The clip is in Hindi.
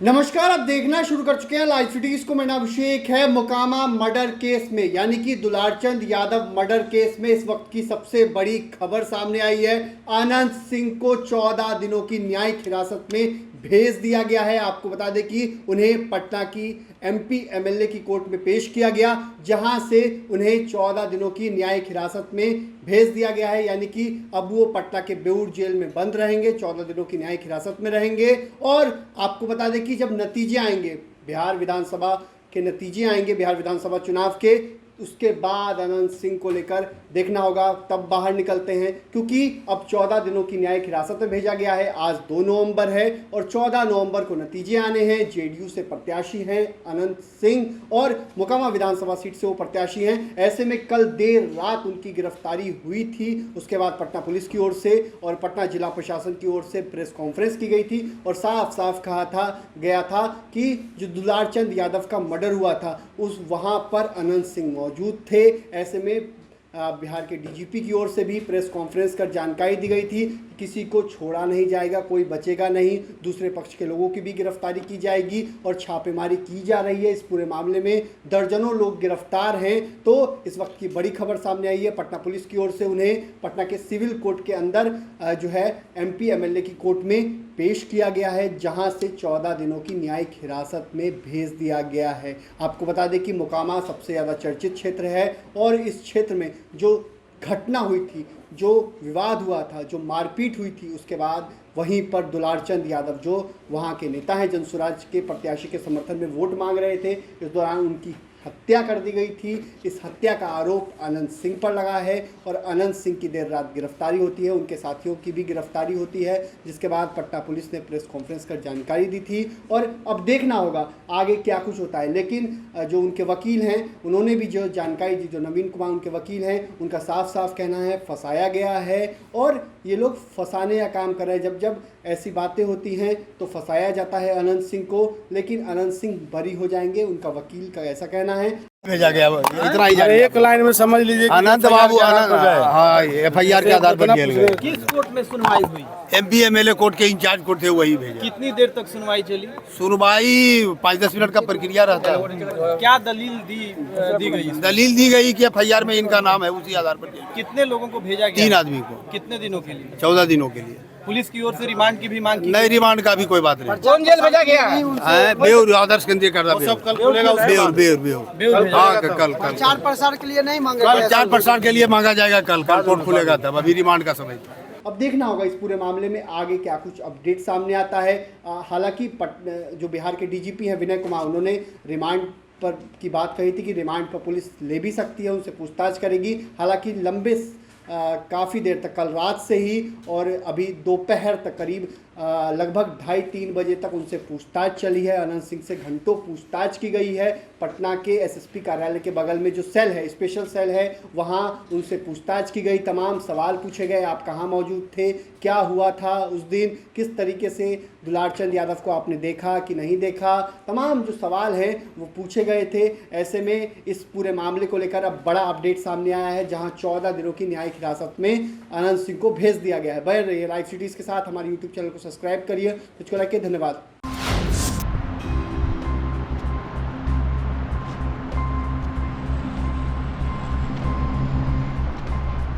नमस्कार, आप देखना शुरू कर चुके हैं लाइव सिटीज को। मेरा अभिषेक है। मोकामा मर्डर केस में यानी कि दुलारचंद यादव मर्डर केस में इस वक्त की सबसे बड़ी खबर सामने आई है। आनंद सिंह को 14 दिनों की न्यायिक हिरासत में भेज दिया गया है। आपको बता दें कि उन्हें पटना की एमपी एमएलए की कोर्ट में पेश किया गया, जहां से उन्हें 14 दिनों की न्यायिक हिरासत में भेज दिया गया है। यानी कि अब वो पटना के बेऊर जेल में बंद रहेंगे, 14 दिनों की न्यायिक हिरासत में रहेंगे। और आपको बता दें कि जब नतीजे आएंगे, बिहार विधानसभा के नतीजे आएंगे, बिहार विधानसभा चुनाव के, उसके बाद अनंत सिंह को लेकर देखना होगा, तब बाहर निकलते हैं। क्योंकि अब 14 दिनों की न्यायिक हिरासत में भेजा गया है। आज 2 नवंबर है और 14 नवंबर को नतीजे आने हैं। जेडीयू से प्रत्याशी हैं अनंत सिंह और मोकामा विधानसभा सीट से वो प्रत्याशी हैं। ऐसे में कल देर रात उनकी गिरफ्तारी हुई थी। उसके बाद पटना पुलिस की ओर से और पटना जिला प्रशासन की ओर से प्रेस कॉन्फ्रेंस की गई थी और साफ साफ कहा गया था कि जो दुलारचंद यादव का मर्डर हुआ था उस वहाँ पर अनंत सिंह मौजूद थे। ऐसे में बिहार के डीजीपी की ओर से भी प्रेस कॉन्फ्रेंस कर जानकारी दी गई थी कि किसी को छोड़ा नहीं जाएगा, कोई बचेगा नहीं, दूसरे पक्ष के लोगों की भी गिरफ्तारी की जाएगी और छापेमारी की जा रही है। इस पूरे मामले में दर्जनों लोग गिरफ्तार हैं। तो इस वक्त की बड़ी खबर सामने आई है। पटना पुलिस की ओर से उन्हें पटना के सिविल कोर्ट के अंदर जो है एमपी एमएलए की कोर्ट में पेश किया गया है, जहां से 14 दिनों की न्यायिक हिरासत में भेज दिया गया है। आपको बता दें कि मोकामा सबसे ज़्यादा चर्चित क्षेत्र है और इस क्षेत्र में जो घटना हुई थी, जो विवाद हुआ था, जो मारपीट हुई थी, उसके बाद वहीं पर दुलारचंद यादव जो वहां के नेता हैं, जनसुराज के प्रत्याशी के समर्थन में वोट मांग रहे थे, इस दौरान उनकी हत्या कर दी गई थी। इस हत्या का आरोप अनंत सिंह पर लगा है और अनंत सिंह की देर रात गिरफ्तारी होती है, उनके साथियों की भी गिरफ्तारी होती है, जिसके बाद पटना पुलिस ने प्रेस कॉन्फ्रेंस कर जानकारी दी थी। और अब देखना होगा आगे क्या कुछ होता है। लेकिन जो उनके वकील हैं उन्होंने भी जो जानकारी दी, जो नवीन कुमार उनके वकील हैं, उनका साफ साफ कहना है फंसाया गया है और ये लोग फंसाने का काम कर रहे हैं। जब ऐसी बातें होती हैं तो फंसाया जाता है अनंत सिंह को, लेकिन अनंत सिंह बरी हो जाएंगे, उनका वकील का ऐसा कहना है। भेजा गया इतना ही एक लाइन में समझ लीजिए अनंत बाबू हाँ एफआईआर के आधार पर जेल गए। किस कोर्ट में सुनवाई हुई? एमपी एमएलए कोर्ट के इंचार्ज कोर्ट थे, वही भेजे। कितनी देर तक सुनवाई चली? सुनवाई 5-10 मिनट का प्रक्रिया रहता है। क्या दलील दी गई? दलील दी गई कि एफआईआर में इनका नाम है, उसी आधार पर जेल। कितने लोगों को भेजा गया? 3 आदमी को। कितने दिनों के लिए? 14 दिनों के लिए। पुलिस की ओर से रिमांड की भी मांग की? नहीं, रिमांड का भी कोई बात नहीं। कौन जेल भेजा गया? बेऊर आदर्श केंद्रीय कारा बेऊर। हाँ कल प्रचार प्रसार के लिए नहीं मांगे, प्रचार प्रसार के लिए मांगा जाएगा। कल कोर्ट खुलेगा तब, अभी रिमांड का समय। अब देखना होगा इस पूरे मामले में आगे क्या कुछ अपडेट सामने आता है। हालांकि जो बिहार के डीजीपी हैं विनय कुमार, उन्होंने रिमांड पर की बात कही थी कि रिमांड पर पुलिस ले भी सकती है, उनसे पूछताछ करेगी। हालांकि लंबे काफ़ी देर तक, कल रात से ही और अभी दोपहर तक करीब लगभग 2:30-3 बजे तक उनसे पूछताछ चली है। अनंत सिंह से घंटों पूछताछ की गई है। पटना के एसएसपी कार्यालय के बगल में जो सेल है, स्पेशल सेल है, वहाँ उनसे पूछताछ की गई। तमाम सवाल पूछे गए, आप कहाँ मौजूद थे, क्या हुआ था उस दिन, किस तरीके से दुलारचंद यादव को आपने देखा कि नहीं देखा, तमाम जो सवाल हैं वो पूछे गए थे। ऐसे में इस पूरे मामले को लेकर अब बड़ा अपडेट सामने आया है, जहाँ 14 दिनों की न्यायिक हिरासत में अनंत सिंह को भेज दिया गया है। बने रहिए लाइव सिटीज़ के साथ। हमारे यूट्यूब चैनल को सब्सक्राइब करिए। मुझको लाइक, धन्यवाद।